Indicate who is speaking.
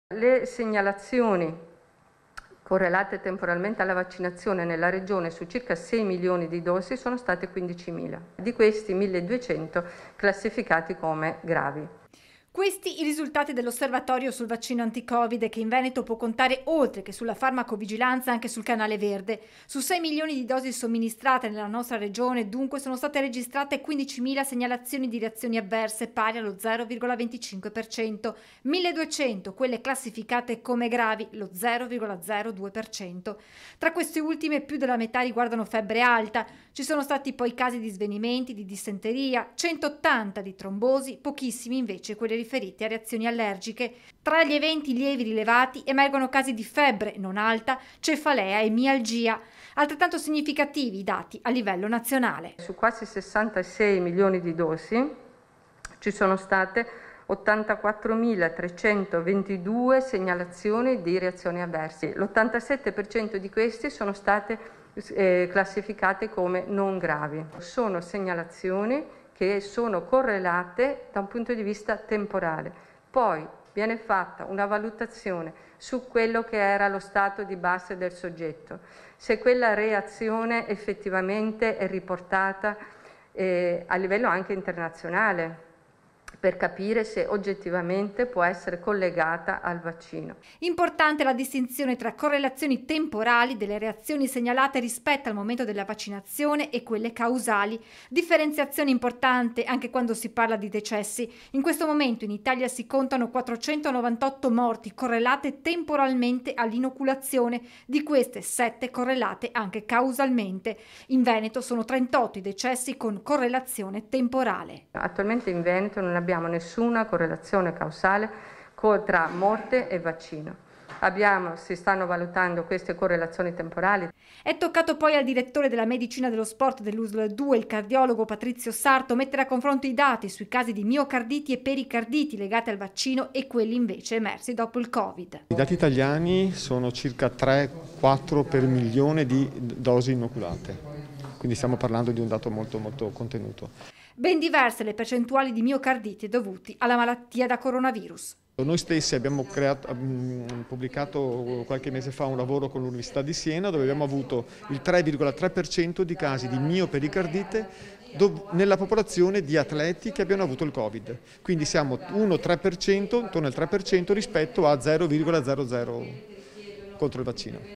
Speaker 1: Le segnalazioni correlate temporalmente alla vaccinazione nella regione su circa 6 milioni di dosi sono state 15.000. Di questi 1.200 classificati come gravi.
Speaker 2: Questi i risultati dell'osservatorio sul vaccino anti-Covid che in Veneto può contare oltre che sulla farmacovigilanza anche sul canale verde. Su 6 milioni di dosi somministrate nella nostra regione dunque sono state registrate 15.000 segnalazioni di reazioni avverse pari allo 0,25%, 1.200 quelle classificate come gravi, lo 0,02%. Tra queste ultime più della metà riguardano febbre alta, ci sono stati poi casi di svenimenti, di dissenteria, 180 di trombosi, pochissimi invece quelli riferiti a reazioni allergiche. Tra gli eventi lievi rilevati emergono casi di febbre non alta, cefalea e mialgia. Altrettanto significativi i dati a livello nazionale.
Speaker 1: Su quasi 66 milioni di dosi ci sono state 84.322 segnalazioni di reazioni avverse. L'87% di questi sono state classificate come non gravi. Sono segnalazioni che sono correlate da un punto di vista temporale. Poi viene fatta una valutazione su quello che era lo stato di base del soggetto, se quella reazione effettivamente è riportata a livello anche internazionale, per capire se oggettivamente può essere collegata al vaccino.
Speaker 2: Importante la distinzione tra correlazioni temporali delle reazioni segnalate rispetto al momento della vaccinazione e quelle causali. Differenziazione importante anche quando si parla di decessi. In questo momento in Italia si contano 498 morti correlate temporalmente all'inoculazione, di queste 7 correlate anche causalmente. In Veneto sono 38 i decessi con correlazione temporale.
Speaker 1: Attualmente in Veneto non abbiamo nessuna correlazione causale tra morte e vaccino. Si stanno valutando queste correlazioni temporali.
Speaker 2: È toccato poi al direttore della medicina dello sport dell'USL 2, il cardiologo Patrizio Sarto, mettere a confronto i dati sui casi di miocarditi e pericarditi legati al vaccino e quelli invece emersi dopo il Covid.
Speaker 3: I dati italiani sono circa 3-4 per milione di dosi inoculate, quindi stiamo parlando di un dato molto contenuto.
Speaker 2: Ben diverse le percentuali di miocarditi dovuti alla malattia da coronavirus.
Speaker 3: Noi stessi abbiamo pubblicato qualche mese fa un lavoro con l'Università di Siena dove abbiamo avuto il 3,3% di casi di miopericardite nella popolazione di atleti che abbiano avuto il Covid. Quindi siamo 1,3%, intorno al 3% rispetto a 0,00 contro il vaccino.